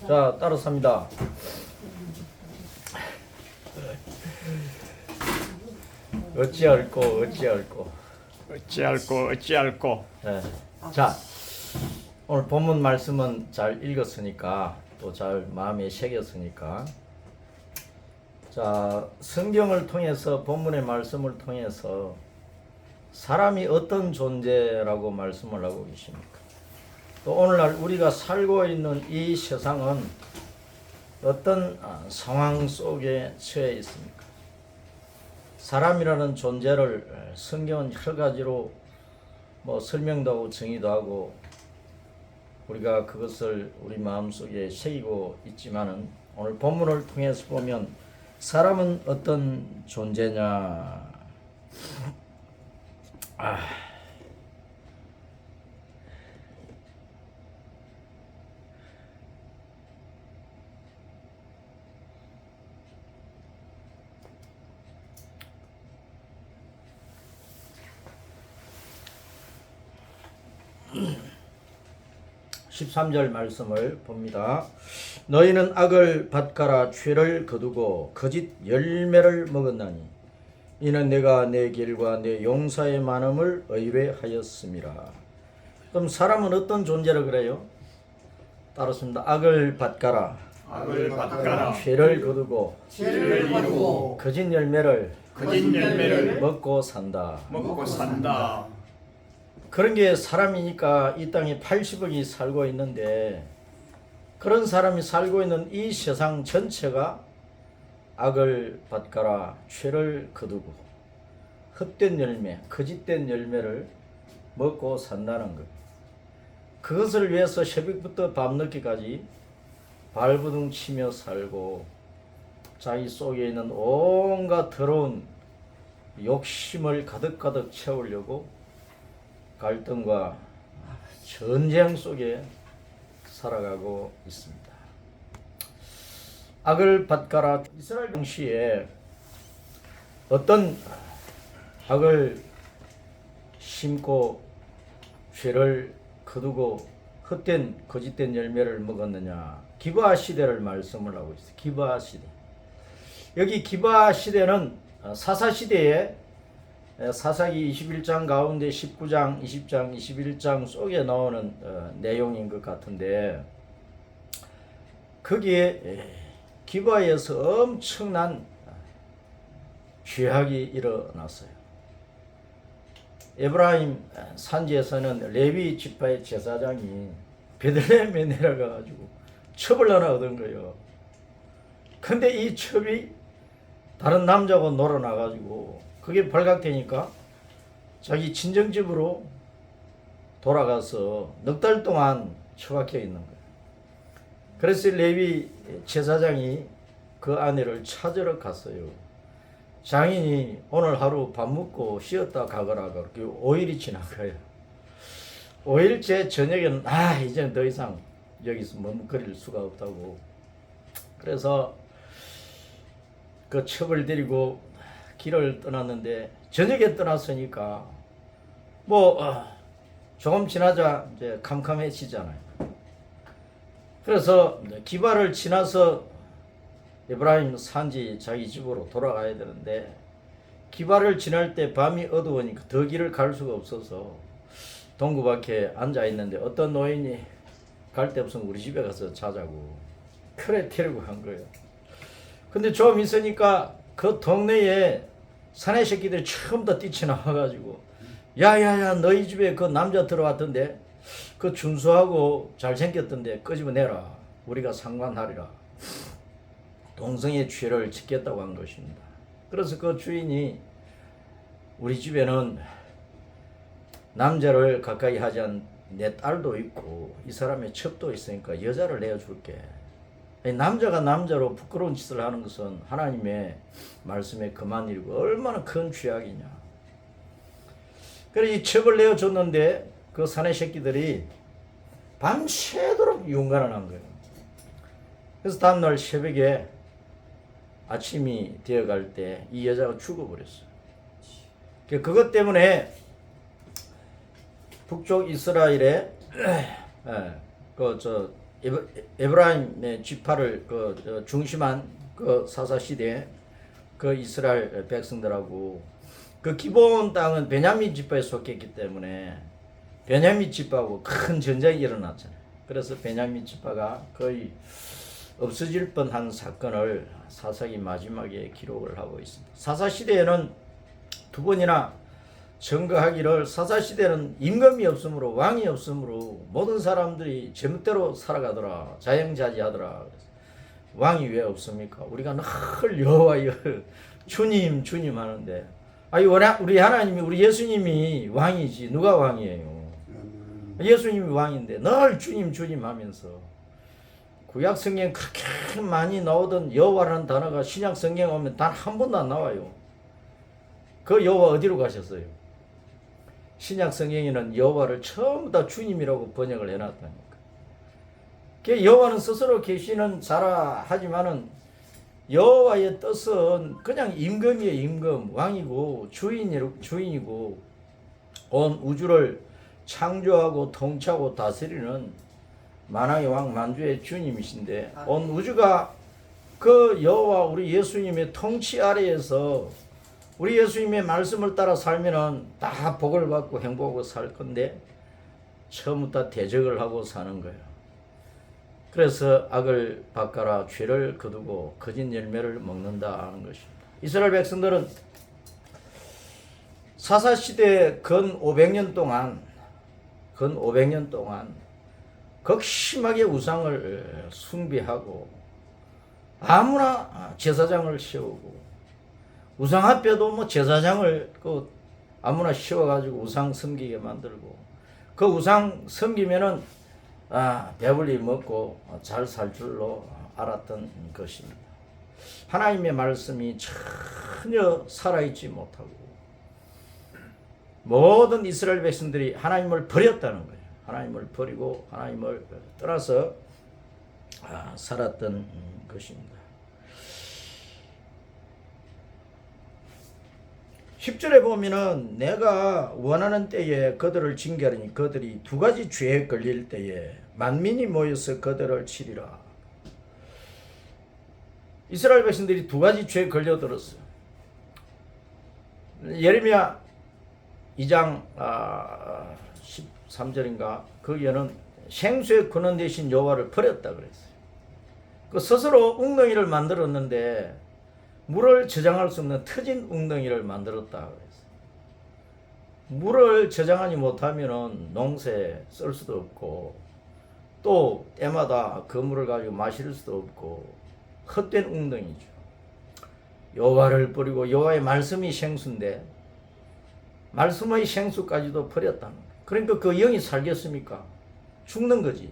자, 따라 삽니다. 어찌할꼬 어찌할꼬. 어찌할꼬. 네. 자, 오늘 본문 말씀은 잘 읽었으니까 또 잘 마음에 새겼으니까, 자, 성경을 통해서, 본문의 말씀을 통해서 사람이 어떤 존재라고 말씀을 하고 계십니까? 또 오늘날 우리가 살고 있는 이 세상은 어떤 상황 속에 처해 있습니까? 사람이라는 존재를 성경은 여러 가지로 설명도 하고 정의도 하고 우리가 그것을 우리 마음속에 새기고 있지만은, 오늘 본문을 통해서 보면 사람은 어떤 존재냐? 13절 말씀을 봅니다. 너희는 악을 밭가라 죄를 거두고 거짓 열매를 먹었나니 이는 내가 내 길과 내 용사의 많음을 의뢰하였음이라. 그럼 사람은 어떤 존재라 그래요? 따르습니다. 악을 밭가라 죄를 거두고 거짓 열매를 먹고 산다. 그런 게 사람이니까 이 땅에 80억이 살고 있는데, 그런 사람이 살고 있는 이 세상 전체가 악을 밭가라 죄를 거두고 헛된 열매, 거짓된 열매를 먹고 산다는 것. 그것을 위해서 새벽부터 밤늦게까지 발버둥 치며 살고 자기 속에 있는 온갖 더러운 욕심을 가득가득 채우려고 갈등과 전쟁 속에 살아가고 있습니다. 악을 밭가라. 이스라엘 당시에 어떤 악을 심고 죄를 거두고 헛된 거짓된 열매를 먹었느냐? 기브아 시대를 말씀을 하고 있어요. 기브아 시대. 여기 기브아 시대는 사사 시대에 사사기 21장 가운데 19장, 20장, 21장 속에 나오는 내용인 것 같은데, 거기에 기브아에서 엄청난 죄악이 일어났어요. 에브라임 산지에서는 레위 지파의 제사장이 베들레헴에 내려가가지고 첩을 하나 얻은 거예요. 근데 이 첩이 다른 남자하고 놀아나가지고 그게 발각되니까 자기 친정집으로 돌아가서 넉 달 동안 처박혀 있는 거예요. 그래서 레위 제사장이 그 아내를 찾으러 갔어요. 장인이 오늘 하루 밥 먹고 쉬었다 가거라. 그렇게 5일이 지난 거예요. 5일째 저녁에는 이제는 더 이상 여기서 머뭇거릴 수가 없다고. 그래서 그 첩을 데리고 길을 떠났는데, 저녁에 떠났으니까 조금 지나자 이제 캄캄해지잖아요. 그래서 기바를 지나서 에브라임 산지 자기 집으로 돌아가야 되는데, 기바를 지날 때 밤이 어두우니까 더 길을 갈 수가 없어서 동구 밖에 앉아 있는데 어떤 노인이 갈 데 없으면 우리 집에 가서 자자고 그래 데리고 간 거예요. 근데 좀 있으니까 그 동네에 사내 새끼들이 처음부터 뛰쳐나와가지고 야야야 너희 집에 그 남자 들어왔던데 그 준수하고 잘생겼던데 끄집어내라. 우리가 상관하리라. 동성애 죄를 짓겠다고 한 것입니다. 그래서 그 주인이 우리 집에는 남자를 가까이 하지 않은 내 딸도 있고 이 사람의 첩도 있으니까 여자를 내어줄게. 남자가 남자로 부끄러운 짓을 하는 것은 하나님의 말씀에 금한 일이고 얼마나 큰 죄악이냐. 그래서 이 첩을 내어줬는데 그 사내 새끼들이 밤새도록 윤관을 한 거예요. 그래서 다음날 새벽에 아침이 되어갈 때 이 여자가 죽어버렸어요. 그것 때문에 북쪽 이스라엘에 에브라임의 지파를 중심한 그 사사 시대 그 이스라엘 백성들하고 그 기본 땅은 베냐민 지파에 속했기 때문에 베냐민 지파하고 큰 전쟁이 일어났잖아요. 그래서 베냐민 지파가 거의 없어질 뻔한 사건을 사사기 마지막에 기록을 하고 있습니다. 사사 시대에는 두 번이나 증거하기를 사사 시대는 임금이 없으므로 왕이 없으므로 모든 사람들이 제멋대로 살아가더라. 자영자재하더라. 왕이 왜 없습니까? 우리가 늘 여호와 주님 주님 하는데 우리 하나님이 우리 예수님이 왕이지 누가 왕이에요? 예수님이 왕인데 늘 주님 주님 하면서 구약 성경 그렇게 많이 나오던 여호와라는 단어가 신약 성경에 오면 단 한 번도 안 나와요. 그 여호와 어디로 가셨어요? 신약 성경에는 여호와를 처음부터 주님이라고 번역을 해놨다니까. 여호와는 스스로 계시는 자라 하지만은 여호와의 뜻은 그냥 임금이에요. 임금 왕이고 주인이고 온 우주를 창조하고 통치하고 다스리는 만왕의 왕 만주의 주님이신데 온 우주가 그 여호와 우리 예수님의 통치 아래에서 우리 예수님의 말씀을 따라 살면은 다 복을 받고 행복하고 살 건데 처음부터 대적을 하고 사는 거예요. 그래서 악을 바꿔라 죄를 거두고 거짓 열매를 먹는다 하는 것입니다. 이스라엘 백성들은 사사시대 근 500년 동안 극심하게 우상을 숭배하고 아무나 제사장을 세우고 우상 앞에도 뭐 제사장을 아무나 씌워가지고 우상 섬기게 만들고 그 우상 섬기면은 배불리 먹고 잘 살 줄로 알았던 것입니다. 하나님의 말씀이 전혀 살아있지 못하고 모든 이스라엘 백성들이 하나님을 버렸다는 거예요. 하나님을 버리고 하나님을 떠나서 살았던 것입니다. 10절에 보면은 내가 원하는 때에 그들을 징계하리니 그들이 두 가지 죄에 걸릴 때에 만민이 모여서 그들을 치리라. 이스라엘 백성들이 두 가지 죄에 걸려들었어요. 예레미야 2장 13절인가 거기에는 생수의 근원 대신 여호와를 버렸다 그랬어요. 그 스스로 웅덩이를 만들었는데 물을 저장할 수 없는 터진 웅덩이를 만들었다 그랬어요. 물을 저장하지 못하면 농사에 쓸 수도 없고 또 때마다 그 물을 가지고 마실 수도 없고 헛된 웅덩이죠. 여호와를 버리고 여호와의 말씀이 생수인데 말씀의 생수까지도 버렸다는 거예요. 그러니까 그 영이 살겠습니까? 죽는 거지.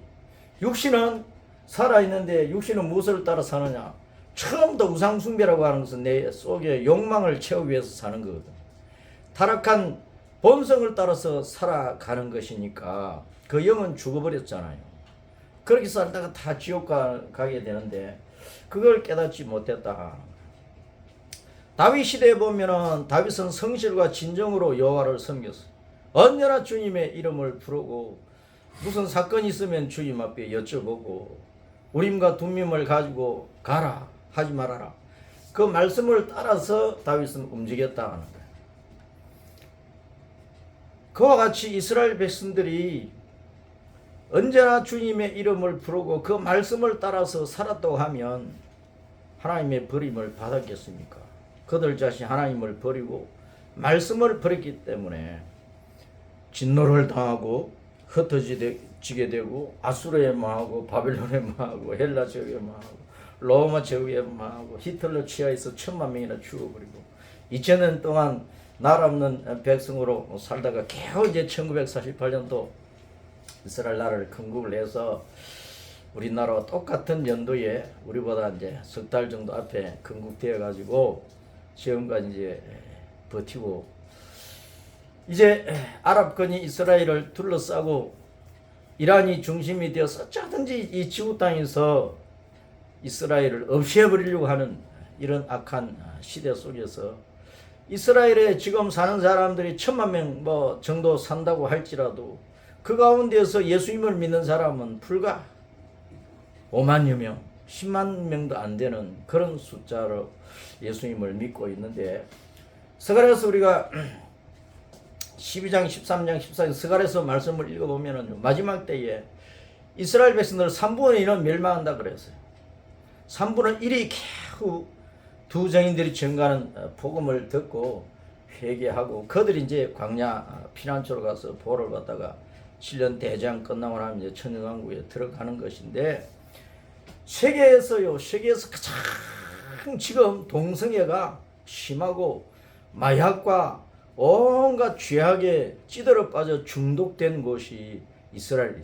육신은 살아있는데 육신은 무엇을 따라 사느냐? 처음부터 우상숭배라고 하는 것은 내 속에 욕망을 채우기 위해서 사는 거거든. 타락한 본성을 따라서 살아가는 것이니까 그 영은 죽어버렸잖아요. 그렇게 살다가 다 지옥 가게 되는데 그걸 깨닫지 못했다. 다윗 시대에 보면은 다윗은 성실과 진정으로 여호와를 섬겼어요. 언제나 주님의 이름을 부르고 무슨 사건이 있으면 주님 앞에 여쭤보고 우림과 둠밈을 가지고 가라 하지 말아라. 그 말씀을 따라서 다윗은 움직였다 하는 거예요. 그와 같이 이스라엘 백성들이 언제나 주님의 이름을 부르고 그 말씀을 따라서 살았다고 하면 하나님의 버림을 받았겠습니까? 그들 자신 하나님을 버리고 말씀을 버렸기 때문에 진노를 당하고 흩어지게 되고 아수르에 망하고 바벨론에 망하고 헬라 제국에 망하고 로마 제국에 망하고 히틀러 치하에서 1000만 명이나 죽어버리고 2000년 동안 나라 없는 백성으로 살다가 겨우 이제 1948년도 이스라엘 나라를 건국을 해서 우리나라와 똑같은 연도에 우리보다 이제 석 달 정도 앞에 건국되어 가지고 지금까지 이제 버티고 이제 아랍권이 이스라엘을 둘러싸고 이란이 중심이 되어서 어쩌든지 이 지구 땅에서 이스라엘을 없애버리려고 하는 이런 악한 시대 속에서 이스라엘에 지금 사는 사람들이 1000만 명 정도 산다고 할지라도 그 가운데서 예수님을 믿는 사람은 불과 5만여 명, 10만 명도 안 되는 그런 숫자로 예수님을 믿고 있는데, 스가랴서 우리가 12장, 13장, 14장 스가랴서 말씀을 읽어보면 마지막 때에 이스라엘 백성들 3분의 1은 멸망한다 그랬어요. 3분의 1이 겨우 두 정인들이 증가하는 복음을 듣고 회개하고, 그들이 이제 광야 피난처로 가서 보를 받다가 7년 대장 끝나고 나면 이제 천년왕국에 들어가는 것인데, 세계에서 가장 지금 동성애가 심하고 마약과 온갖 죄악에 찌들어 빠져 중독된 곳이 이스라엘.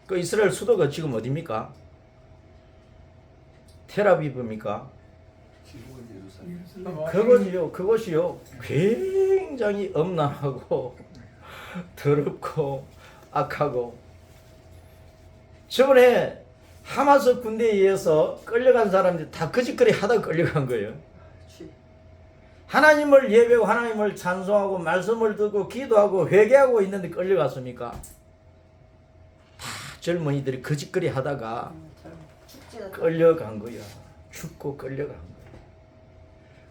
그 이스라엘 수도가 지금 어디입니까? 텔아비브입니까? 그것이요 굉장히 엄난하고 더럽고 악하고, 저번에 하마스 군대에 의해서 끌려간 사람들이 다 거짓거리 하다 끌려간 거예요. 하나님을 예배하고 하나님을 찬송하고 말씀을 듣고 기도하고 회개하고 있는데 끌려갔습니까? 다 젊은이들이 거짓거리 하다가 끌려간 거야. 죽고 끌려간 거야.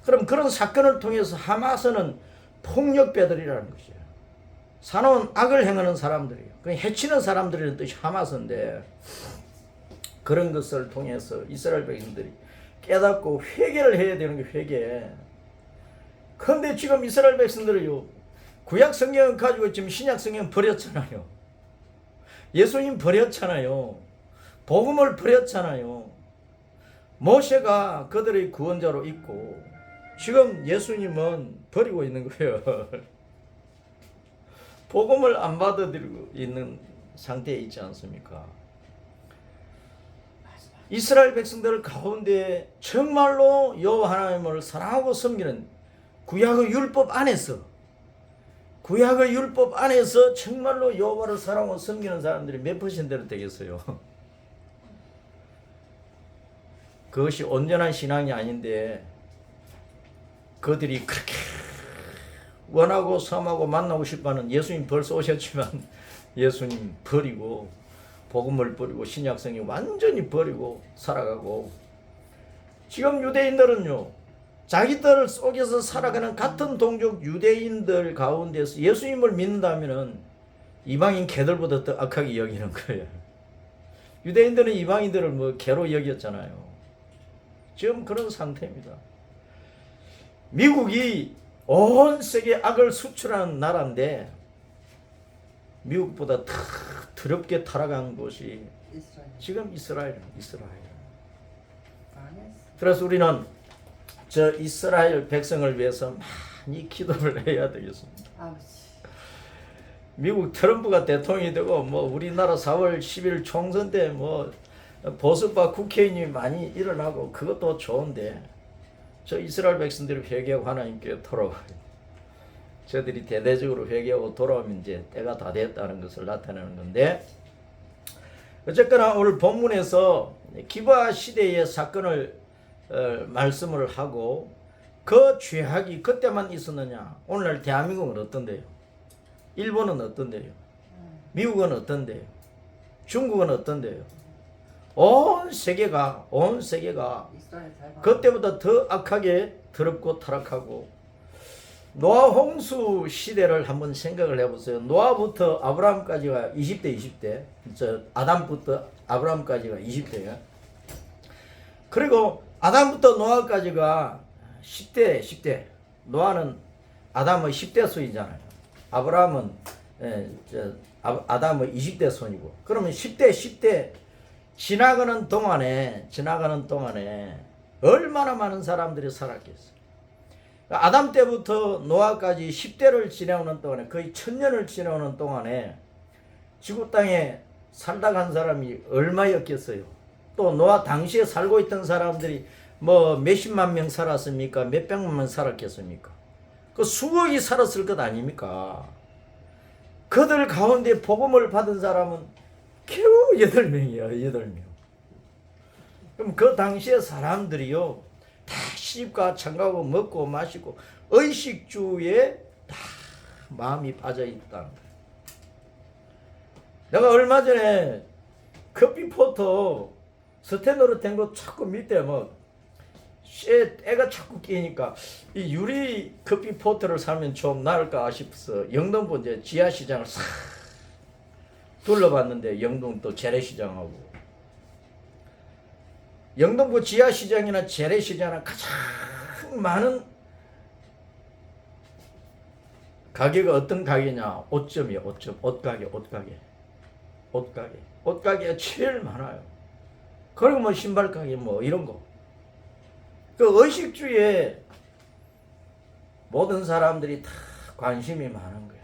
그럼 그런 사건을 통해서 하마스는 폭력배들이라는 것이에요. 사나운 악을 행하는 사람들이에요. 해치는 사람들이라는 뜻이 하마스인데, 그런 것을 통해서 이스라엘 백성들이 깨닫고 회개를 해야 되는 게 회개. 그런데 지금 이스라엘 백성들은요, 구약 성경을 가지고 지금 신약 성경 버렸잖아요. 예수님 버렸잖아요. 복음을 버렸잖아요. 모세가 그들의 구원자로 있고, 지금 예수님은 버리고 있는 거예요. 복음을 안 받아들이고 있는 상태에 있지 않습니까? 이스라엘 백성들 가운데 정말로 여호와 하나님을 사랑하고 섬기는 구약의 율법 안에서 정말로 여호와를 사랑하고 섬기는 사람들이 몇 퍼센트나 되겠어요? 그것이 온전한 신앙이 아닌데, 그들이 그렇게 원하고 섬하고 만나고 싶어하는, 예수님 벌써 오셨지만 예수님 버리고 복음을 버리고 신약성경 완전히 버리고 살아가고, 지금 유대인들은요, 자기들 속에서 살아가는 같은 동족 유대인들 가운데서 예수님을 믿는다면은 이방인 개들보다 더 악하게 여기는 거예요. 유대인들은 이방인들을 뭐 개로 여겼잖아요. 지금 그런 상태입니다. 미국이 온 세계 악을 수출하는 나라인데, 미국보다 더 더럽게 타락한 곳이 지금 이스라엘. 그래서 우리는 저 이스라엘 백성을 위해서 많이 기도를 해야 되겠습니다. 미국 트럼프가 대통령이 되고, 뭐 우리나라 4월 10일 총선 때 뭐 보수파 국회의원이 많이 일어나고, 그것도 좋은데, 저 이스라엘 백성들이 회개하고 하나님께 돌아와요. 저들이 대대적으로 회개하고 돌아오면 이제 때가 다 됐다는 것을 나타내는 건데, 어쨌거나 오늘 본문에서 기브아 시대의 사건을 말씀을 하고, 그 죄악이 그때만 있었느냐? 오늘날 대한민국은 어떤데요? 일본은 어떤데요? 미국은 어떤데요? 중국은 어떤데요? 온 세계가 그때보다 더 악하게 더럽고 타락하고, 노아 홍수 시대를 한번 생각을 해보세요. 노아부터 아브라함까지가 20대, 저 아담부터 아브라함까지가 20대예요. 그리고 아담부터 노아까지가 10대. 노아는 아담의 10대 손이잖아요. 아브라함은 아담의 20대 손이고, 그러면 10대 지나가는 동안에 얼마나 많은 사람들이 살았겠어요. 아담 때부터 노아까지 10대를 지내오는 동안에, 거의 1000년을 지내오는 동안에 지구 땅에 살다 간 사람이 얼마였겠어요? 또 노아 당시에 살고 있던 사람들이 뭐 몇십만 명 살았습니까? 몇백만 명 살았겠습니까? 그 수억이 살았을 것 아닙니까? 그들 가운데 복음을 받은 사람은 겨우 8명이야, 8명. 그럼 그 당시에 사람들이요, 다 시집가 장가고 먹고 마시고 의식주에 다 마음이 빠져 있다는 거예요. 내가 얼마 전에 커피포터 스테인으로 된 거 자꾸 밑에 뭐 때가 자꾸 끼니까 이 유리 커피포트를 사면 좀 나을까 싶어서 영등포 이제 지하시장을 싹 둘러봤는데, 영동 또 재래시장하고 영등포 지하시장이나 재래시장은 가장 많은 가게가 어떤 가게냐? 옷점이야. 옷점. 옷가게가 제일 많아요. 그리고 뭐 신발 가게 뭐 이런 거. 그 의식주에 모든 사람들이 다 관심이 많은 거야.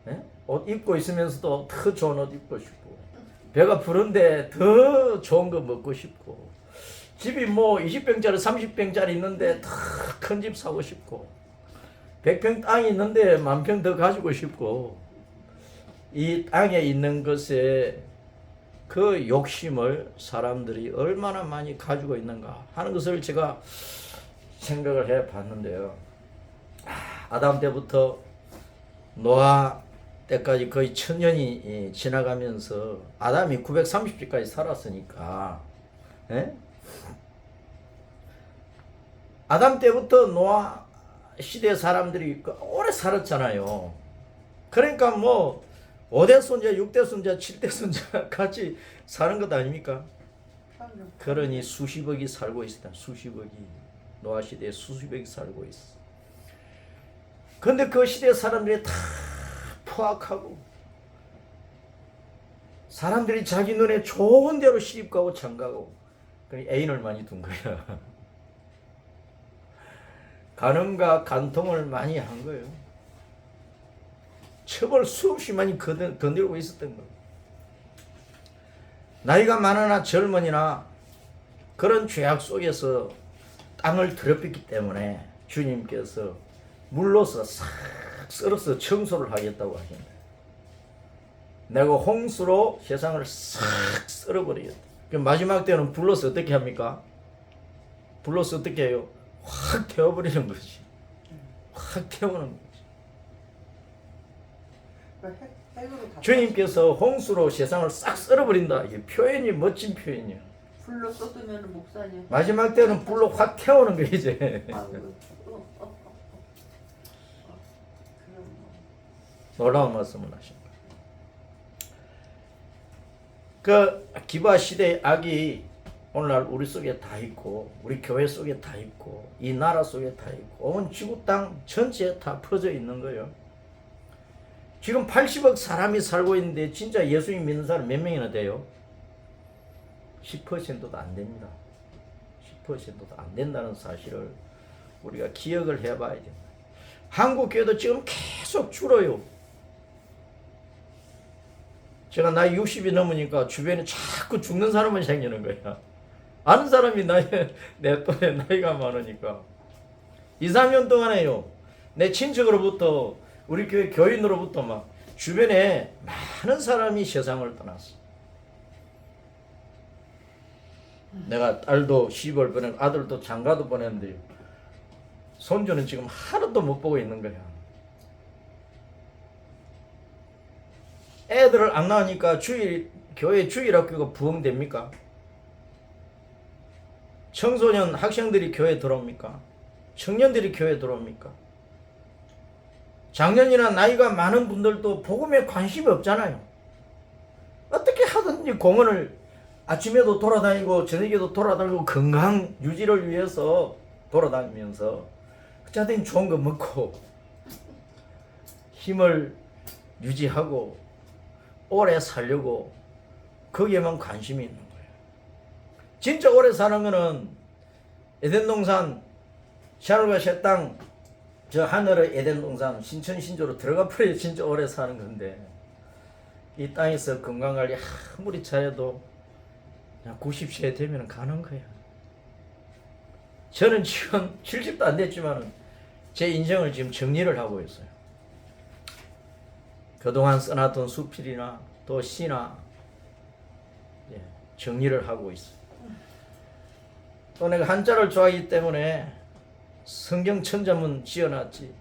네? 옷 입고 있으면서도 더 좋은 옷 입고 싶고, 배가 부른데 더 좋은 거 먹고 싶고, 집이 뭐 20평짜리 30평짜리 있는데 더 큰 집 사고 싶고, 100평 땅이 있는데 10,000평 더 가지고 싶고, 이 땅에 있는 것에 그 욕심을 사람들이 얼마나 많이 가지고 있는가 하는 것을 제가 생각을 해 봤는데요. 아담 때부터 노아 때까지 거의 1000년이 지나가면서 아담이 930세까지 살았으니까, 예? 아담 때부터 노아 시대 사람들이 오래 살았잖아요. 그러니까 뭐 5대 손자, 6대 손자, 7대 손자 같이 사는 것 아닙니까? 그러니 수십억이 살고 있다. 수십억이. 노아 시대에 수십억이 살고 있어. 근데 그 시대 사람들이 다 포악하고, 사람들이 자기 눈에 좋은 대로 시집가고 장가고, 애인을 많이 둔 거야. 간음과 간통을 많이 한 거예요. 처벌 수없이 많이 건드리고 있었던 거예요. 나이가 많으나 젊으나 그런 죄악 속에서 땅을 더럽혔기 때문에 주님께서 물로서 싹 썰어서 청소를 하겠다고 하십니다. 내가 홍수로 세상을 싹 썰어버리겠다. 마지막 때는 불로서 어떻게 합니까? 불로서 어떻게 해요? 확 태워버리는 것이. 확 태우는 거지. 주님께서 홍수로 세상을 싹 썰어버린다. 이게 표현이 멋진 표현이야. 불로 쏟으면 목사님. 마지막 때는 불로 확 태우는 거 이제. 놀라운 말씀을 하십니다. 그 기바 시대의 악이 오늘날 우리 속에 다 있고, 우리 교회 속에 다 있고, 이 나라 속에 다 있고, 온 지구 땅 전체에 다 퍼져 있는 거예요. 지금 80억 사람이 살고 있는데 진짜 예수님 믿는 사람 몇 명이나 돼요? 10%도 안 됩니다. 10%도 안 된다는 사실을 우리가 기억을 해봐야 됩니다. 한국 교회도 지금 계속 줄어요. 제가 나이 60이 넘으니까 주변에 자꾸 죽는 사람만 생기는 거야. 아는 사람이 내 또래 나이가 많으니까. 2, 3년 동안에요, 내 친척으로부터, 우리 교회 교인으로부터 막 주변에 많은 사람이 세상을 떠났어. 내가 딸도 시집을 보내고 아들도 장가도 보냈는데 손주는 지금 하루도 못 보고 있는 거야. 애들을 안 낳으니까 교회 주일학교가 부흥됩니까? 청소년 학생들이 교회 들어옵니까? 청년들이 교회 들어옵니까? 작년이나 나이가 많은 분들도 복음에 관심이 없잖아요. 어떻게 하든지 공원을 아침에도 돌아다니고 저녁에도 돌아다니고 건강 유지를 위해서 돌아다니면서 어쨌든 좋은 거 먹고 힘을 유지하고 오래 살려고 거기에만 관심이 있는 거예요. 진짜 오래 사는 거는 에덴 동산 샤롯과 새 땅, 저 하늘의 에덴 동산 신천 신조로 들어가 버려야 진짜 오래 사는 건데, 이 땅에서 건강관리 아무리 잘해도 90세 되면 가는 거야. 저는 지금 70도 안 됐지만 제 인생을 지금 정리를 하고 있어요. 그동안 써놨던 수필이나 또 시나 정리를 하고 있어요. 또 내가 한자를 좋아하기 때문에 성경 천자문 지어놨지.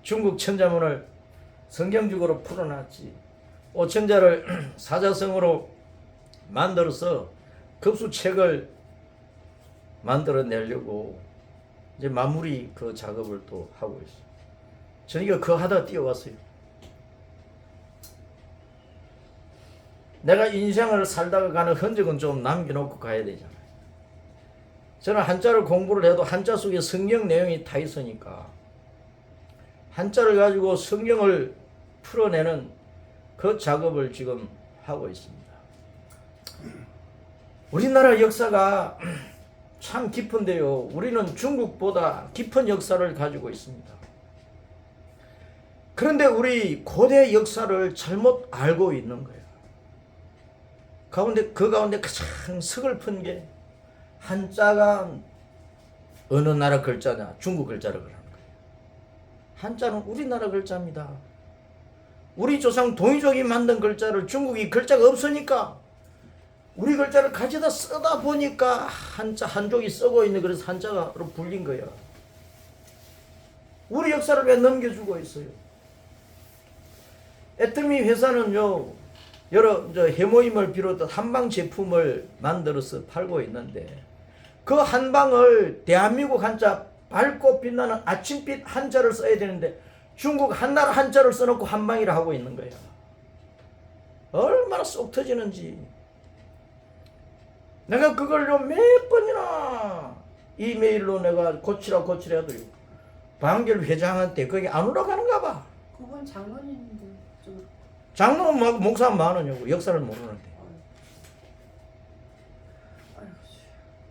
중국 천자문을 성경적으로 풀어놨지. 오천자를 사자성어로 만들어서 급수책을 만들어내려고 이제 마무리 그 작업을 또 하고 있어요. 저희가 그거 하다가 뛰어왔어요. 내가 인생을 살다가 가는 흔적은 좀 남겨놓고 가야 되잖아요. 저는 한자를 공부를 해도 한자 속에 성경 내용이 다 있으니까 한자를 가지고 성경을 풀어내는 그 작업을 지금 하고 있습니다. 우리나라 역사가 참 깊은데요. 우리는 중국보다 깊은 역사를 가지고 있습니다. 그런데 우리 고대 역사를 잘못 알고 있는 거예요. 그 가운데 가장 서글픈 게 한자가 어느 나라 글자냐? 중국 글자를 그러는 거예요. 한자는 우리나라 글자입니다. 우리 조상 동이족이 만든 글자를 중국이 글자가 없으니까 우리 글자를 가져다 쓰다 보니까 한족이 쓰고 있는, 그래서 한자로 불린 거야. 우리 역사를 왜 넘겨주고 있어요? 애터미 회사는요, 여러 해모임을 비롯한 한방 제품을 만들어서 팔고 있는데 그 한방을 대한민국 한자, 밝고 빛나는 아침빛 한자를 써야 되는데 중국 한나라 한자를 써놓고 한방이라 하고 있는 거야. 얼마나 쏙 터지는지. 내가 그걸요 몇 번이나 이메일로 내가 고치라 해도요, 방결 회장한테 거기 안 올라가는가 봐. 그건 장로님인데 좀. 장로는 목사 많으냐고, 역사를 모르는데.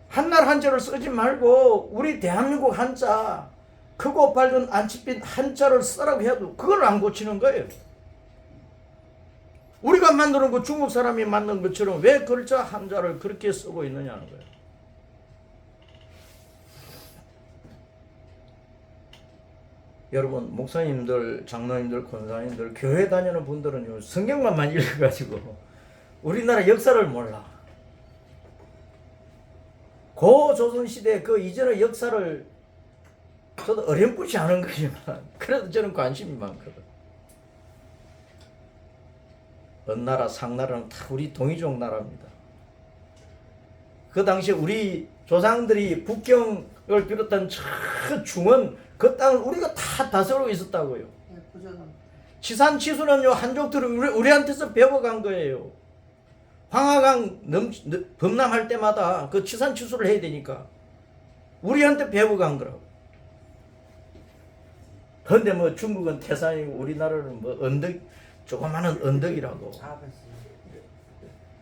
한나라 한자를 쓰지 말고 우리 대한민국 한자, 크고 밝은 안치빛 한자를 쓰라고 해도 그걸 안 고치는 거예요. 우리가 만드는 거 중국 사람이 만든 것처럼 왜 글자 한자를 그렇게 쓰고 있느냐는 거예요. 여러분, 목사님들, 장로님들, 권사님들, 교회 다니는 분들은요, 성경만 많이 읽어가지고 우리나라 역사를 몰라. 고조선시대 그 이전의 역사를 저도 어렴풋이 아는 거지만 그래도 저는 관심이 많거든. 은나라, 상나라는 다 우리 동이족 나라입니다. 그 당시에 우리 조상들이 북경을 비롯한 저 중원 그 땅을 우리가 다 다스리고 있었다고요. 지산치수는요, 한족들은 우리한테서 배워간 거예요. 황하강 범람할 때마다 그 지산치수를 해야 되니까 우리한테 배워간 거라고. 그런데 뭐 중국은 태산이고 우리나라는 뭐 언덕, 조그마한 언덕이라고.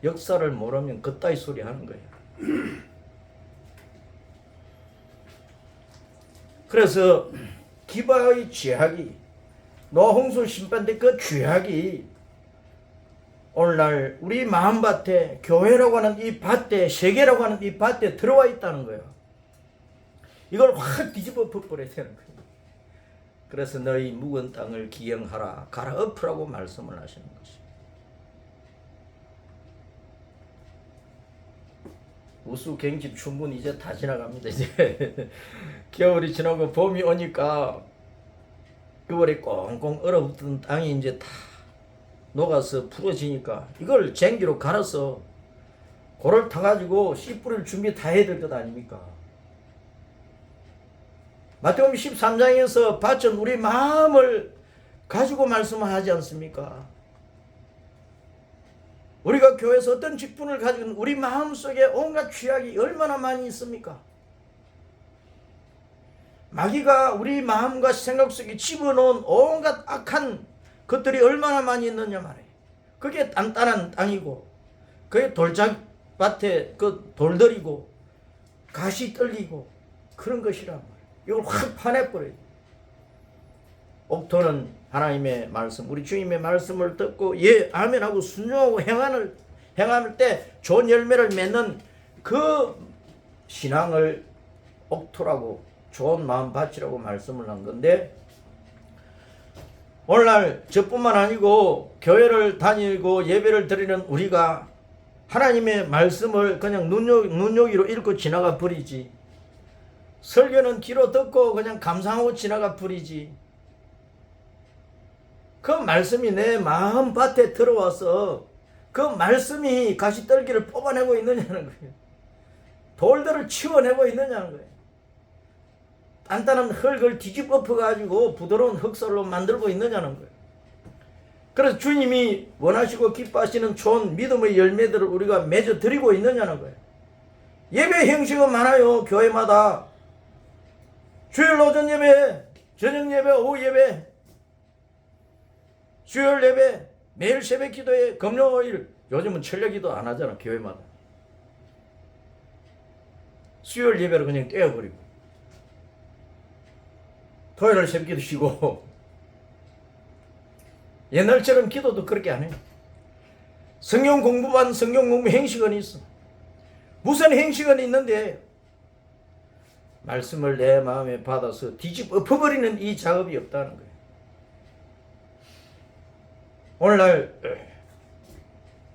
역사를 모르면 그따위 소리 하는 거예요. 그래서 기바의 죄악이, 노홍수 심판대 그 죄악이 오늘날 우리 마음밭에, 교회라고 하는 이 밭에, 세계라고 하는 이 밭에 들어와 있다는 거예요. 이걸 확 뒤집어 버려야 되는 거예요. 그래서 너희 묵은 땅을 기영하라, 갈아엎으라고 말씀을 하시는 것입니다. 우수경집 춘분 이제 다 지나갑니다. 이제 겨울이 지나고 봄이 오니까 겨울에 꽁꽁 얼어붙은 땅이 이제 다 녹아서 풀어지니까 이걸 쟁기로 갈아서 고를 타가지고 씨 뿌릴 준비 다 해야 될 것 아닙니까? 마태복음 13장에서 밭은 우리 마음을 가지고 말씀하지 않습니까? 우리가 교회에서 어떤 직분을 가지고 우리 마음속에 온갖 죄악이 얼마나 많이 있습니까? 마귀가 우리 마음과 생각 속에 집어넣은 온갖 악한 것들이 얼마나 많이 있느냐 말이에요. 그게 단단한 땅이고 그게 돌짝밭에 그 돌들이고 가시 떨리고 그런 것이란 말이에요. 이걸 확 파내버려요. 옥토는 하나님의 말씀, 우리 주님의 말씀을 듣고 예 아멘 하고 순종하고 행할 때 좋은 열매를 맺는 그 신앙을 옥토라고, 좋은 마음밭이라고 말씀을 한 건데, 오늘날 저뿐만 아니고 교회를 다니고 예배를 드리는 우리가 하나님의 말씀을 그냥 눈요기로 읽고 지나가 버리지, 설교는 귀로 듣고 그냥 감상하고 지나가 버리지, 그 말씀이 내 마음밭에 들어와서 그 그 말씀이 가시떨기를 뽑아내고 있느냐는 거예요. 돌들을 치워내고 있느냐는 거예요. 단단한 흙을 뒤집어 엎어가지고 부드러운 흑설로 만들고 있느냐는 거예요. 그래서 주님이 원하시고 기뻐하시는 좋은 믿음의 열매들을 우리가 맺어 드리고 있느냐는 거예요. 예배 형식은 많아요. 교회마다 주일 오전 예배, 저녁 예배, 오후 예배, 수요일 예배, 매일 새벽 기도회, 금요일, 요즘은 철야 기도 안 하잖아. 교회마다 수요일 예배를 그냥 떼어버리고 토요일 새벽 기도 쉬고 옛날처럼 기도도 그렇게 안 해요. 성경 공부반 성경 공부 행식은 있어. 무슨 행식은 있는데 말씀을 내 마음에 받아서 뒤집어 엎어버리는 이 작업이 없다는 거예요. 오늘날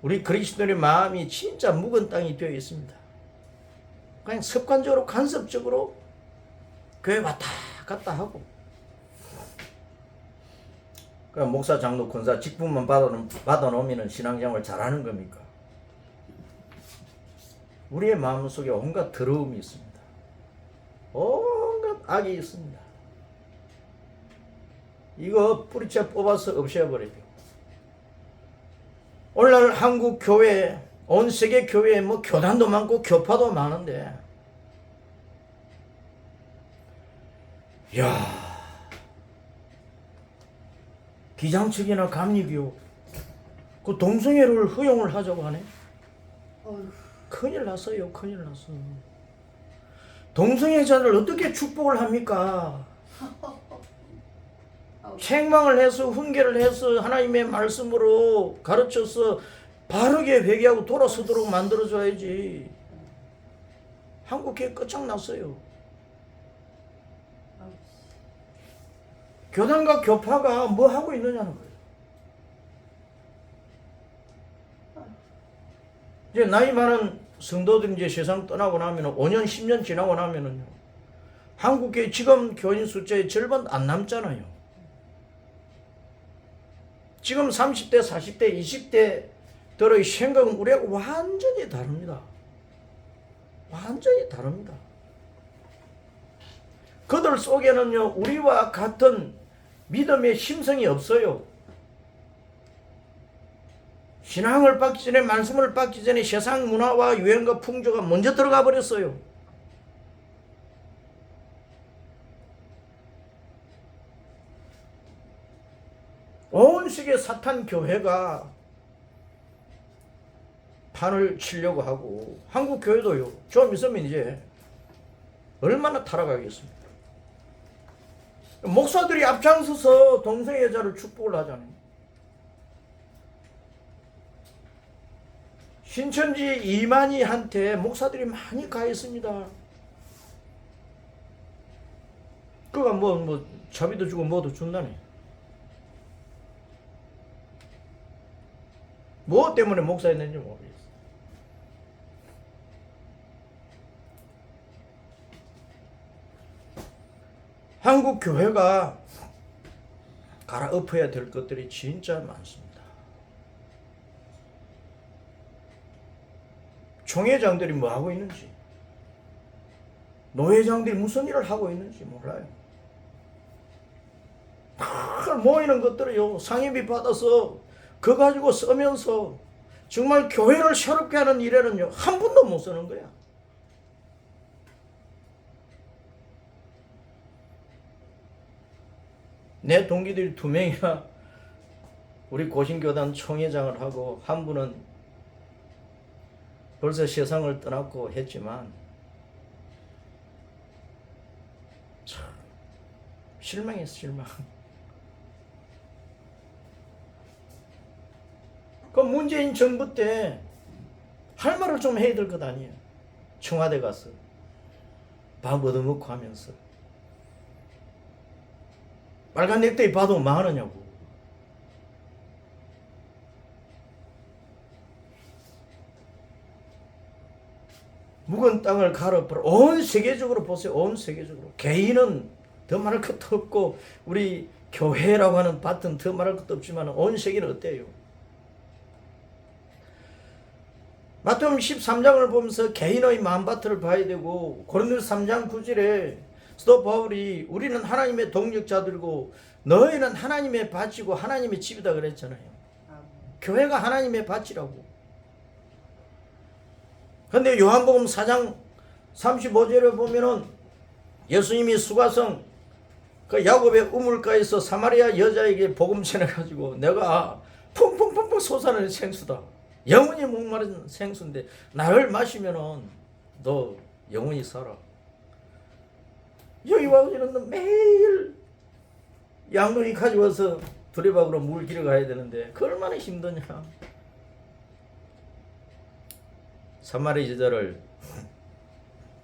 우리 그리스도인의 마음이 진짜 묵은 땅이 되어 있습니다. 그냥 습관적으로 간섭적으로 교회 왔다 갔다 하고 그냥 목사 장로 권사 직분만 받아놓으면 신앙생활 잘하는 겁니까? 우리의 마음속에 온갖 더러움이 있습니다. 온갖 악이 있습니다. 이거 뿌리채 뽑아서 없애버려야 돼요. 오늘날 한국 교회, 온 세계 교회에 뭐 교단도 많고 교파도 많은데, 야, 기장측이나 감리교 그 동성애를 허용을 하자고 하네. 어휴, 큰일 났어요. 큰일 났어. 동성애자를 어떻게 축복을 합니까? 책망을 해서 훈계를 해서 하나님의 말씀으로 가르쳐서 바르게 회개하고 돌아서도록 만들어줘야지. 한국교회 끝장났어요. 교단과 교파가 뭐 하고 있느냐는 거예요. 이제 나이 많은 성도들이 이제 세상 떠나고 나면 5년, 10년 지나고 나면은요, 한국교회 지금 교인 숫자의 절반 안 남잖아요. 지금 30대, 40대, 20대들의 생각은 우리하고 완전히 다릅니다. 완전히 다릅니다. 그들 속에는요, 우리와 같은 믿음의 심성이 없어요. 신앙을 받기 전에, 말씀을 받기 전에 세상 문화와 유행과 풍조가 먼저 들어가 버렸어요. 온 세계 사탄 교회가 판을 치려고 하고, 한국 교회도요, 좀 있으면 이제 얼마나 타락하겠습니까? 목사들이 앞장서서 동성애자를 축복을 하잖아요. 신천지 이만희한테 목사들이 많이 가 있습니다. 그가 뭐 자비도 주고 뭐도 준다네. 뭐 때문에 목사였는지 모르겠어. 한국 교회가 갈아엎어야 될 것들이 진짜 많습니다. 총회장들이 뭐 하고 있는지, 노회장들이 무슨 일을 하고 있는지 몰라요. 모이는 것들을요, 상임비 받아서 그거 가지고 쓰면서 정말 교회를 새롭게 하는 일에는요, 한 푼도 못 쓰는 거야. 내 동기들이 2명이나 우리 고신교단 총회장을 하고, 한 분은 벌써 세상을 떠났고 했지만 참 실망했어, 실망. 그 문재인 정부 때 할 말을 좀 해야 될 것 아니에요. 청와대 가서 밥 얻어먹고 하면서 빨간 넥타이 봐도 뭐 하느냐고. 묵은 땅을 갈아엎어. 온 세계적으로 보세요. 온 세계적으로. 개인은 더 말할 것도 없고 우리 교회라고 하는 밭은 더 말할 것도 없지만 온 세계는 어때요? 마태복음 13장을 보면서 개인의 마음밭을 봐야 되고, 고린도서 3장 9절에 사도 바울이 우리는 하나님의 동력자들고 너희는 하나님의 밭이고 하나님의 집이다 그랬잖아요. 교회가 하나님의 밭이라고. 근데 요한복음 4장 35절에 보면은 예수님이 수가성 그 야곱의 우물가에서 사마리아 여자에게 복음 전해가지고 내가 풍풍풍풍 솟아나는 생수다. 영원히 목마른 생수인데 나를 마시면은 너 영원히 살아. 여기 와서는 매일 양동이 가져와서 두레박으로 물 길어 가야 되는데 그 얼마나 힘드냐. 사마리아 여자를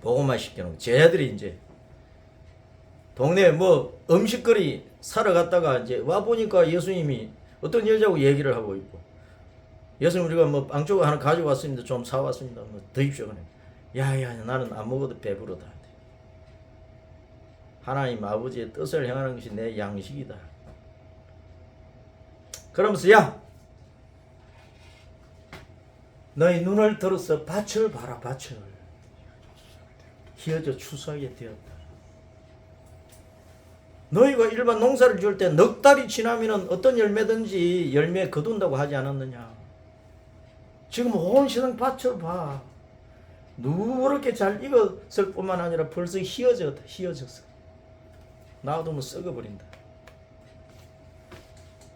복음화 시켜놓은 제자들이 이제 동네에 뭐 음식거리 사러 갔다가 이제 와 보니까 예수님이 어떤 여자하고 얘기를 하고 있고, 예수님 우리가 뭐 빵조각 하나 가져왔습니다. 좀 사왔습니다. 뭐 드십시오. 그래. 야야 나는 안 먹어도 배부르다. 하나님 아버지의 뜻을 행하는 것이 내 양식이다. 그러면서 야 너희 눈을 들어서 밭을 봐라. 밭을 희어져 추수하게 되었다. 너희가 일반 농사를 지을 때 넉 달이 지나면 어떤 열매든지 열매 거둔다고 하지 않았느냐. 지금 온 세상 밭을 봐. 누렇게 잘 익었을 뿐만 아니라 벌써 희어졌어. 놔두면 썩어버린다.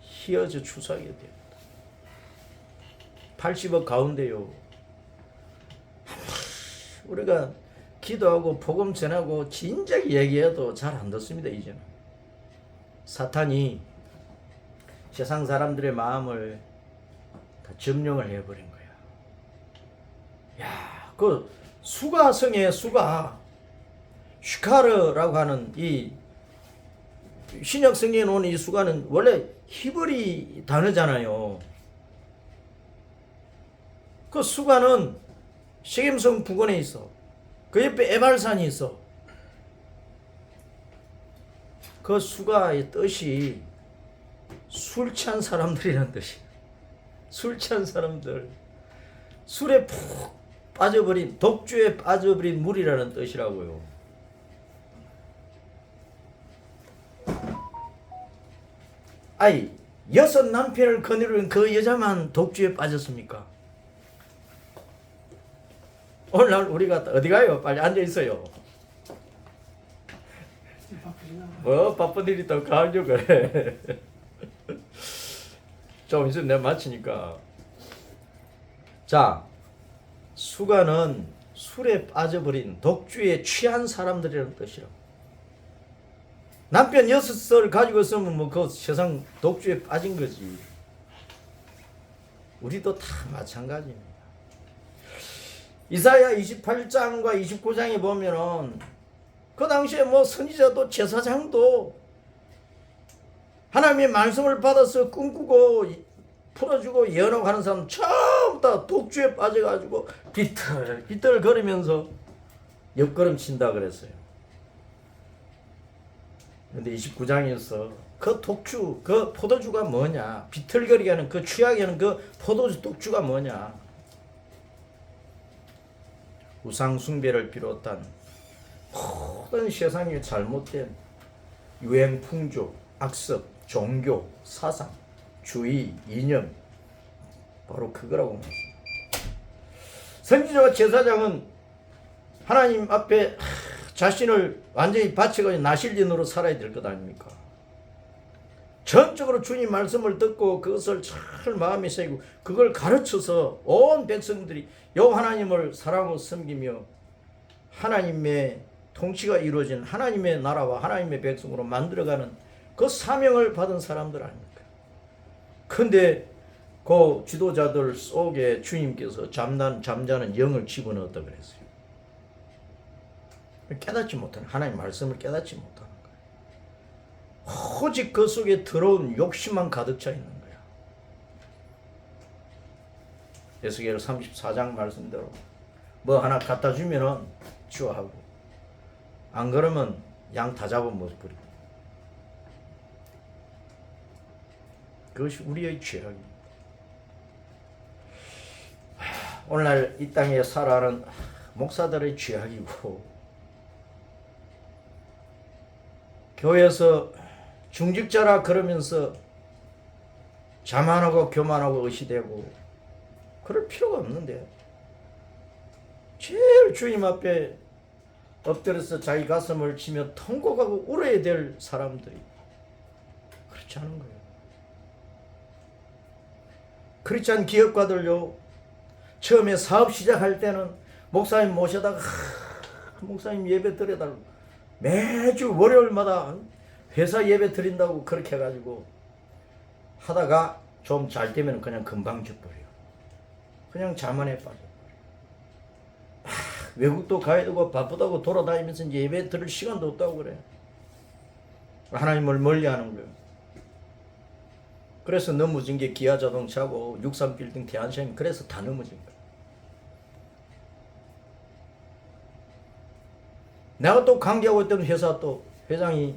희어져 추수하게 되었다. 80억 가운데요. 우리가 기도하고 복음 전하고 진작 얘기해도 잘 안 듣습니다. 이제는 사탄이 세상 사람들의 마음을 다 점령을 해버린 거야. 야, 그 수가성의 수가 슈카르라고 하는 이 신약 성경에 나오는 이 수가는 원래 히브리 단어잖아요. 그 수가는 세겜성 부근에 있어. 그 옆에 에발산이 있어. 그 수가의 뜻이 술 취한 사람들이라는 뜻이야. 술 취한 사람들. 술에 푹 빠져버린, 독주에 빠져버린 물이라는 뜻이라고요. 아이, 6 남편을 거느린 그 여자만 독주에 빠졌습니까? 오늘날 우리가 어디 가요? 빨리 앉아 있어요. 뭐 바쁜 일이 또 가려고 그래. 좀 있으면 내가 마치니까. 자, 수가는 술에 빠져버린 독주에 취한 사람들이라는 뜻이라고. 남편 6을 가지고 있으면 뭐 그 세상 독주에 빠진 거지. 우리도 다 마찬가지입니다. 이사야 28장과 29장에 보면은 그 당시에 뭐 선지자도 제사장도 하나님의 말씀을 받아서 꿈꾸고 풀어주고 예언하고 하는 사람 전부 다 독주에 빠져가지고 비틀비틀 거리면서 옆걸음 친다 그랬어요. 근데 29장에서 그 독주, 그 포도주가 뭐냐, 비틀거리게 하는 그 취하게 하는 그 포도주 독주가 뭐냐, 우상 숭배를 비롯한 모든 세상의 잘못된 유행, 풍조, 악습, 종교, 사상, 주의, 이념, 바로 그거라고 말합니다. 선지자와 제사장은 하나님 앞에 자신을 완전히 바쳐가지고 나실인으로 살아야 될 것 아닙니까? 전적으로 주님 말씀을 듣고 그것을 잘 마음에 새기고 그걸 가르쳐서 온 백성들이 여호와 하나님을 사랑하고 섬기며 하나님의 통치가 이루어진 하나님의 나라와 하나님의 백성으로 만들어가는 그 사명을 받은 사람들 아닙니까? 근데 그 지도자들 속에 주님께서 잠자는 영을 집어넣었다 그랬어요. 깨닫지 못하는, 하나님 말씀을 깨닫지 못하는 거예요. 오직 그 속에 더러운 욕심만 가득 차 있는 거야. 에스겔 34장 말씀대로 뭐 하나 갖다 주면은 주하고 안 그러면 양 다 잡아먹어버리고. 그것이 우리의 죄악입니다. 오늘날 이 땅에 살아가는 목사들의 죄악이고 교회에서 중직자라 그러면서 자만하고 교만하고 의시되고 그럴 필요가 없는데 제일 주님 앞에 엎드려서 자기 가슴을 치며 통곡하고 울어야 될 사람들이 그렇지 않은 거예요. 크리스찬 기업가들요, 처음에 사업 시작할 때는 목사님 모셔다가 목사님 예배 드려달라고 매주 월요일마다 회사 예배 드린다고 그렇게 해가지고 하다가 좀 잘 되면 그냥 금방 져버려요. 그냥 자만에 빠져버려요. 외국도 가야 되고 바쁘다고 돌아다니면서 이제 예배 드릴 시간도 없다고 그래. 하나님을 멀리하는 거예요. 그래서 넘어진 게 기아 자동차고 63빌딩 대한시험, 그래서 다 넘어진 거예요. 내가 또 관계하고 있던 회사 또 회장이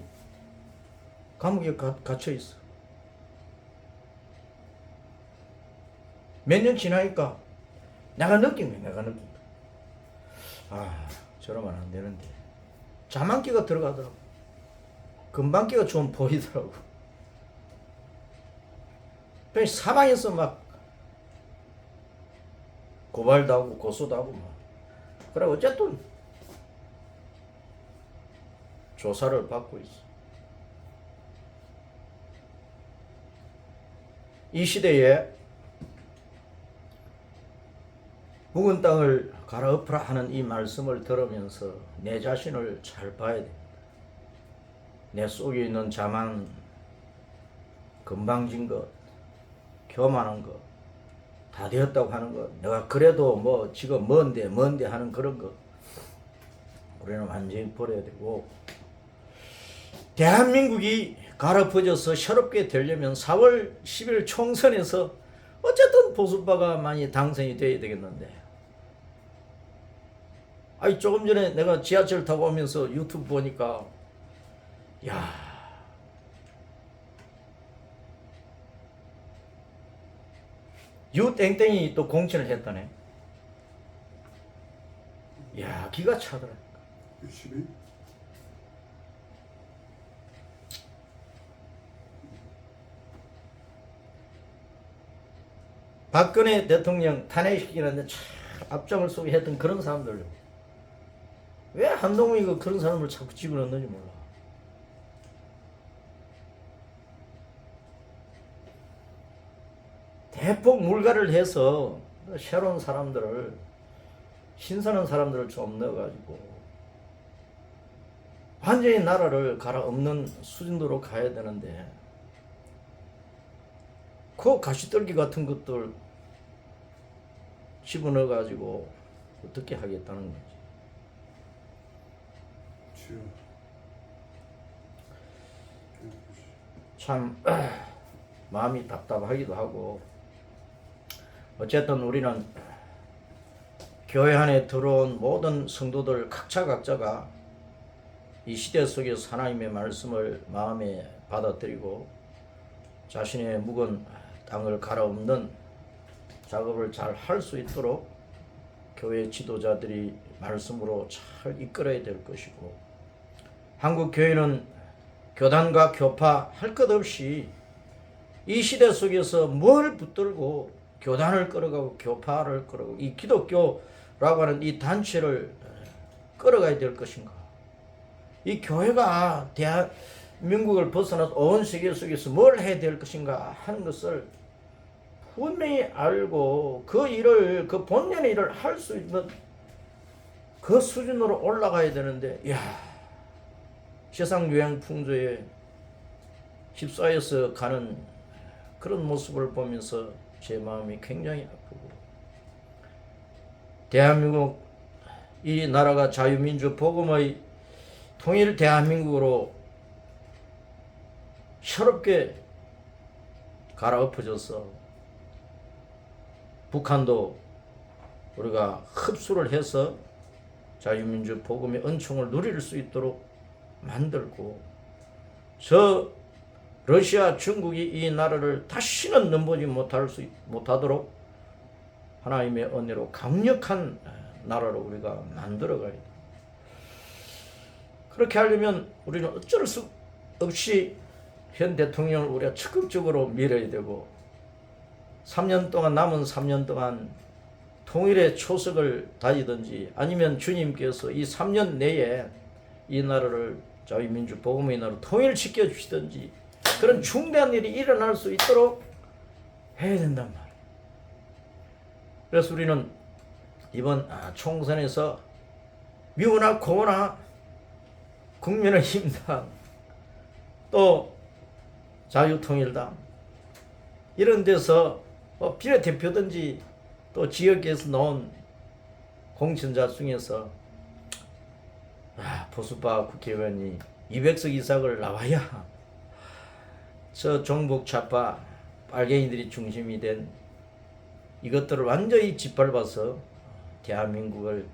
감옥에 갇혀 있어. 몇 년 지나니까 내가 느낀 거야. 저러면 안 되는데. 자만기가 들어가더라고. 금방기가 좀 보이더라고. 사방에서 막 고발도 하고 고소도 하고 막. 그래 어쨌든 조사를 받고 있어. 이 시대에 묵은 땅을 갈아엎으라 하는 이 말씀을 들으면서 내 자신을 잘 봐야 돼. 내 속에 있는 자만, 건방진 것, 교만한 것, 다 되었다고 하는 것, 내가 그래도 뭐 지금 뭔데 하는 그런 것, 우리는 완전히 버려야 되고, 대한민국이 갈아엎어져서 새롭게 되려면 4월 10일 총선에서 어쨌든 보수파가 많이 당선이 돼야 되겠는데, 조금 전에 내가 지하철 타고 오면서 유튜브 보니까 유땡땡이 또 공천을 했다네. 기가 차더라. 열심히? 박근혜 대통령 탄핵시키는데 참 앞장을 서게 했던 그런 사람들, 왜 한동훈이가 그런 사람을 자꾸 집어넣는지 몰라. 대폭 물갈이를 해서 새로운 사람들을, 신선한 사람들을 좀 넣어가지고 완전히 나라를 갈아엎는 수준으로 가야 되는데, 그 가시떨기 같은 것들 집어넣어가지고 어떻게 하겠다는 거지. 참 마음이 답답하기도 하고, 어쨌든 우리는 교회 안에 들어온 모든 성도들 각자가 이 시대 속에서 하나님의 말씀을 마음에 받아들이고 자신의 묵은 땅을 갈아엎는 작업을 잘 할 수 있도록 교회 지도자들이 말씀으로 잘 이끌어야 될 것이고, 한국 교회는 교단과 교파 할 것 없이 이 시대 속에서 뭘 붙들고 교단을 끌어가고 교파를 끌어가고 이 기독교라고 하는 이 단체를 끌어가야 될 것인가. 이 교회가 대한민국을 벗어나서 온 세계 속에서 뭘 해야 될 것인가 하는 것을 분명히 알고 그 일을, 그 본연의 일을 할 수 있는 그 수준으로 올라가야 되는데, 세상 유행 풍조에 휩싸여서 가는 그런 모습을 보면서 제 마음이 굉장히 아프고, 대한민국 이 나라가 자유민주 복음의 통일 대한민국으로 새롭게 갈아엎어져서 북한도 우리가 흡수를 해서 자유민주 복음의 은총을 누릴 수 있도록 만들고, 저 러시아 중국이 이 나라를 다시는 넘보지 못하도록 하나님의 은혜로 강력한 나라로 우리가 만들어가야 돼. 그렇게 하려면 우리는 어쩔 수 없이 현 대통령을 우리가 적극적으로 밀어야 되고 3년 동안 남은 3년 동안 통일의 초석을 다지든지 아니면 주님께서 이 3년 내에 이 나라를 자유민주 복음의 나라로 통일시켜 주시든지 그런 중대한 일이 일어날 수 있도록 해야 된단 말이에요. 그래서 우리는 이번 총선에서 미우나 고우나 국민의힘당 또 자유통일당 이런 데서 비례대표든지 또 지역에서 나온 공천자 중에서 보수파 국회의원이 200석 이상을 나와야 저 종북 좌파 빨갱이들이 중심이 된 이것들을 완전히 짓밟아서 대한민국을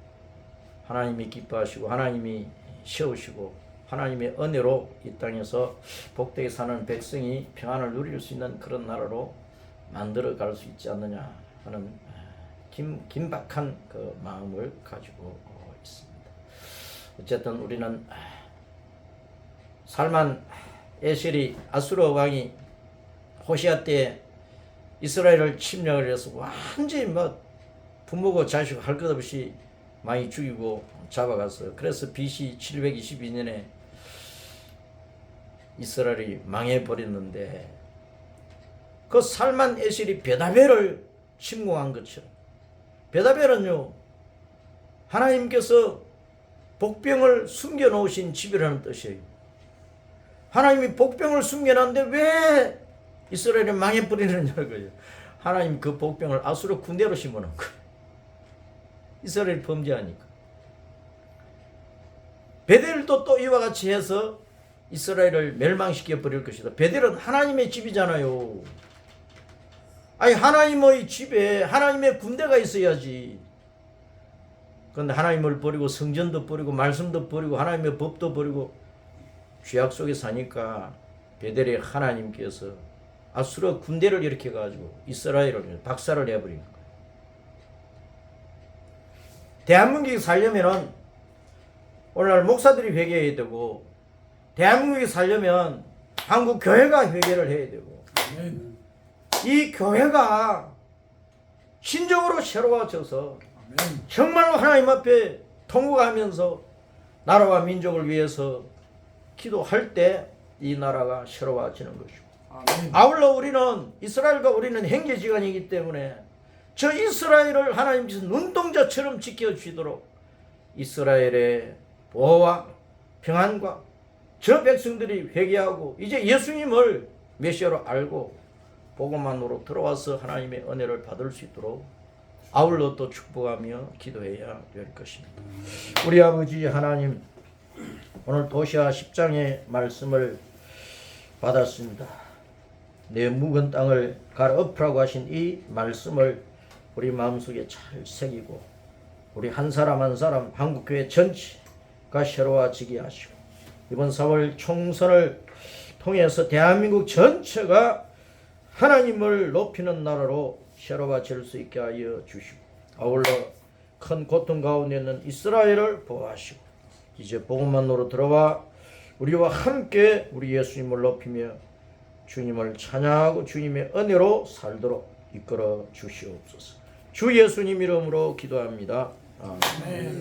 하나님이 기뻐하시고 하나님이 세우시고 하나님의 은혜로 이 땅에서 복되게 사는 백성이 평안을 누릴 수 있는 그런 나라로 만들어 갈 수 있지 않느냐 하는 긴박한 그 마음을 가지고 있습니다. 어쨌든 우리는 살만 에셀이 아수르 왕이 호시아 때 이스라엘을 침략을 해서 완전히 부모고 자식 할 것 없이 많이 죽이고 잡아갔어요. 그래서 BC 722년에 이스라엘이 망해버렸는데 그 살만 에셀이 베다벨을 침공한 것처럼 베다벨은요 하나님께서 복병을 숨겨놓으신 집이라는 뜻이에요. 하나님이 복병을 숨겨놨는데 왜 이스라엘이 망해버리느냐는 거예요. 하나님 그 복병을 아수르 군대로 심어놓은 거예요. 이스라엘이 범죄하니까. 베델도 또 이와 같이 해서 이스라엘을 멸망시켜 버릴 것이다. 베델은 하나님의 집이잖아요. 아니 하나님의 집에 하나님의 군대가 있어야지. 그런데 하나님을 버리고 성전도 버리고 말씀도 버리고 하나님의 법도 버리고 죄악 속에 사니까 베델의 하나님께서 아수르 군대를 일으켜 가지고 이스라엘을 박살을 내버리는 거예요. 대한민국이 살려면은 오늘날 목사들이 회개해야 되고 대한민국이 살려면 한국 교회가 회개를 해야 되고 이 교회가 신정으로 새로워져서 정말로 하나님 앞에 통곡하면서 나라와 민족을 위해서 기도할 때 이 나라가 새로워지는 것이고 아울러 우리는 이스라엘과 우리는 형제지간이기 때문에 저 이스라엘을 하나님께서 눈동자처럼 지켜주시도록 이스라엘의 보호와 평안과 저 백성들이 회개하고 이제 예수님을 메시아로 알고 복음만으로 들어와서 하나님의 은혜를 받을 수 있도록 아울러 또 축복하며 기도해야 될 것입니다. 우리 아버지 하나님, 오늘 도시아 10장의 말씀을 받았습니다. 내 묵은 땅을 갈아엎으라고 하신 이 말씀을 우리 마음속에 잘 새기고 우리 한 사람 한 사람 한국교회 전체가 새로워지게 하시고 이번 4월 총선을 통해서 대한민국 전체가 하나님을 높이는 나라로 새로워질 수 있게 하여 주시고 아울러 큰 고통 가운데 있는 이스라엘을 보호하시고 이제 복음만으로 들어와 우리와 함께 우리 예수님을 높이며 주님을 찬양하고 주님의 은혜로 살도록 이끌어 주시옵소서. 주 예수님 이름으로 기도합니다. 아멘.